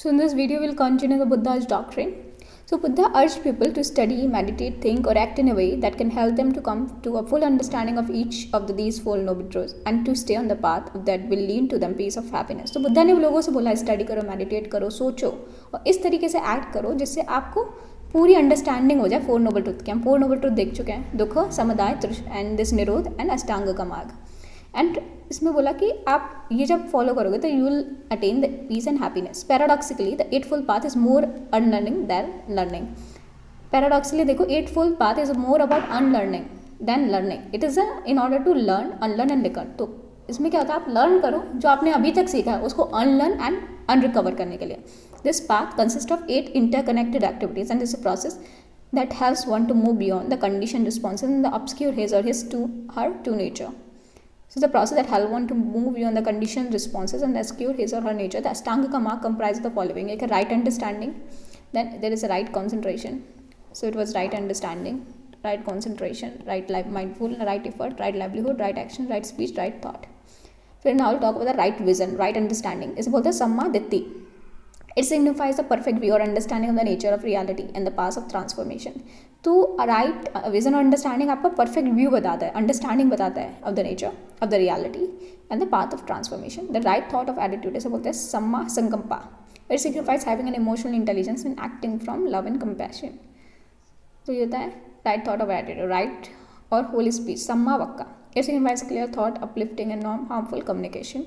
So in this video, we'll continue the Buddha's doctrine. So Buddha urged people to study, meditate, think, or act in a way that can help them to come to a full understanding of each of these four noble truths and to stay on the path that will lead to them peace of happiness. तो बुद्धा ने लोगों से बोला study करो, meditate करो, सोचो और इस तरीके से एक्ट करो जिससे आपको पूरी अंडरस्टैंडिंग हो जाए फोर नोबल ट्रुथ के. हम फोर नोबल ट्रुथ देख चुके हैं, दुख, समुदाय, एंड दिस निरोध एंड अष्टांग का मार्ग. एंड इसमें बोला कि आप ये जब फॉलो करोगे तो you will attain the peace and happiness. Paradoxically the eightfold path is more unlearning than learning. Paradoxically देखो, eightfold path is more about unlearning than learning. It is in order to learn, unlearn and recover. तो इसमें क्या होता है, आप learn करो जो आपने अभी तक सीखा है उसको अनलर्न एंड अनरिकवर करने के लिए. This path consist of 8 interconnected activities and this process that helps one to move beyond the conditioned responses and the obscure his or his to her to nature. So the process that helps one to move beyond the conditioned responses and obscure his or her nature. The Ashtanga mark comprises the following: like a right understanding, then there is a right concentration. So it was right understanding, right concentration, right mindful, right effort, right livelihood, right action, right speech, right thought. So now we'll talk about the right vision, right understanding. इसे बोलते हैं सम्मा दिट्ठि. It signifies the perfect view or understanding of the nature of reality and the path of transformation. तो right vision और understanding आपका perfect view बताता है, understanding बताता है of the nature of the reality and the path of transformation. The right thought of attitude इसे बोलते हैं Samma Sankalpa. It signifies having an emotional intelligence and acting from love and compassion. तो ये होता है right thought of attitude. Right और holy speech Samma Vaca. It signifies clear thought, uplifting and non harmful communication.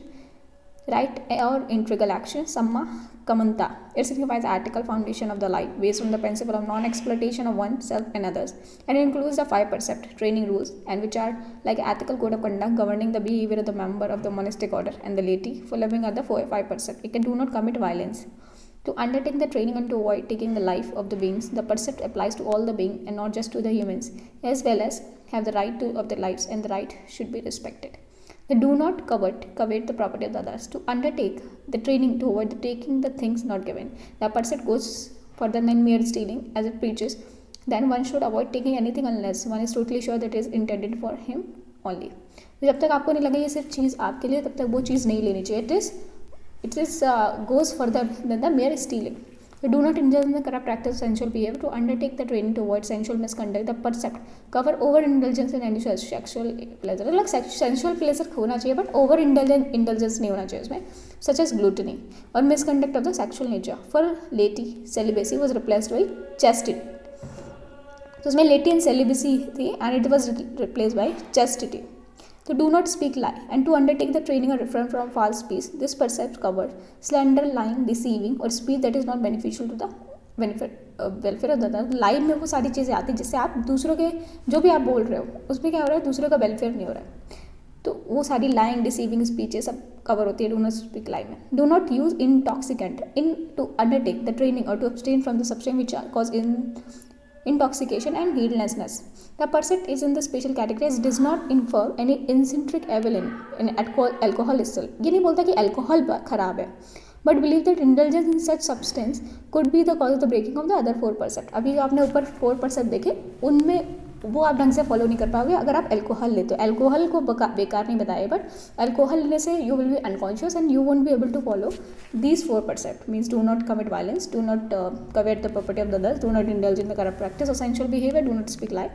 Right or integral action, samma kamanta. It signifies the ethical foundation of the life based on the principle of non-exploitation of oneself and others, and it includes the 5 percept training rules, and which are like ethical code of conduct governing the behavior of the member of the monastic order and the laity. Following are the 5 percept. It can do not commit violence. To undertake the training and to avoid taking the life of the beings, the percept applies to all the beings and not just to the humans, as well as have the right to of their lives, and the right should be respected. They do not covet the property of the others. To undertake the training to avoid taking the things not given. The percept goes further than mere stealing, as it preaches. Then one should avoid taking anything unless one is totally sure that it is intended for him only. जब तक आपको नहीं लगे ये सिर्फ चीज़ आपके लिए, तब तक वो चीज़ नहीं लेनी चाहिए. It is goes further than the mere stealing. We do not indulge in the corrupt practice of sensual behavior. To undertake the training to avoid sensual misconduct, the percept cover overindulgence in any sexual pleasure. मतलब sensual pleasure होना चाहिए, but over indulgence नहीं होना चाहिए उसमें, such as gluttony or misconduct of the sexual nature. For laity, celibacy was replaced by chastity. तो उसमें laity and celibacy थी, and it was replaced by chastity. So do not speak lie, and to undertake the training or refrain from false speech. This percept covers slander, lying, deceiving, or speech that is not beneficial to the welfare of the other. Life में वो सारी चीज़ें आती हैं जिससे आप दूसरों के जो भी आप बोल रहे हो उसमें क्या हो रहा है, दूसरों का वेलफेयर नहीं हो रहा है. तो वो सारी लाइंग, डिसीविंग स्पीचेस सब कवर होती है डू नॉट स्पीक लाई में. Do not use intoxicant in to undertake the training or to abstain from the substance which cause intoxication and heedlessness. The percept is in the special category as does not infer any intrinsic evil in alcohol itself. ये नहीं बोलता कि alcohol खराब है, but believe that indulgence in such substance could be the cause of the breaking of the other 4 percept. अभी जो आपने ऊपर 4 percept देखे उनमें वो आप ढंग से फॉलो नहीं कर पाओगे अगर आप अल्कोहल लेते हो. अल्कोहल को बेकार नहीं बताया, बट अल्कोहल लेने से you will be unconscious and you won't be able to follow these 4 percept. Means do not commit violence, do not covet the property of the others, do not indulge in the corrupt practice और sensual behaviour, do not speak lie.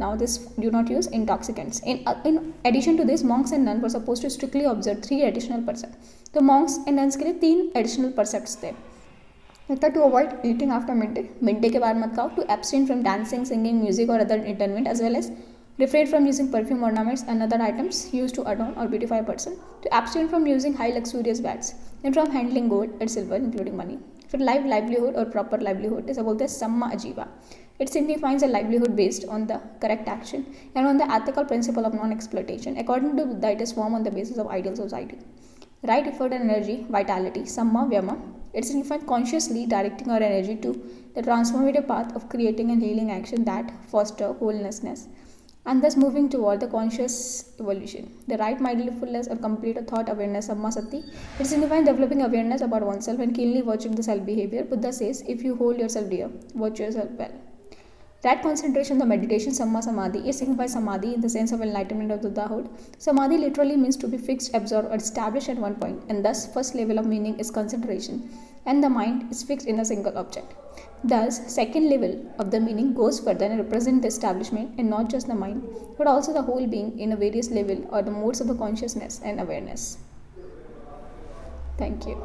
Now this do not use intoxicants. In addition to this, monks and nuns were supposed to strictly observe 3 additional percepts. तो monks and nuns के लिए 3 additional percepts थे. To avoid eating after midday के बाद मत खाओ. To abstain from dancing, singing, music or other entertainment, as well as refrain from using perfume, ornaments and other items used to adorn or beautify a person. To abstain from using high luxurious bags and from handling gold and silver including money. फिर livelihood और proper livelihood इसे बोलते हैं सम्मा आजीवा. It signifies a livelihood based on the correct action and on the ethical principle of non-exploitation. According to Buddha, it is formed on the basis of ideal society. Right effort and energy, vitality, samma vyama. It signifies consciously directing our energy to the transformative path of creating and healing action that foster wholenessness, and thus moving toward the conscious evolution. The right mindfulness or complete thought awareness, samma sati. It signifies developing awareness about oneself and keenly watching the self behavior. Buddha says, if you hold yourself dear, watch yourself well. That concentration, the meditation Samma Samadhi, it signifies Samadhi in the sense of enlightenment of the Buddhahood. Samadhi literally means to be fixed, absorbed, or established at one point, and thus first level of meaning is concentration, and the mind is fixed in a single object. Thus, second level of the meaning goes further and represents the establishment, and not just the mind, but also the whole being in a various level or the modes of the consciousness and awareness. Thank you.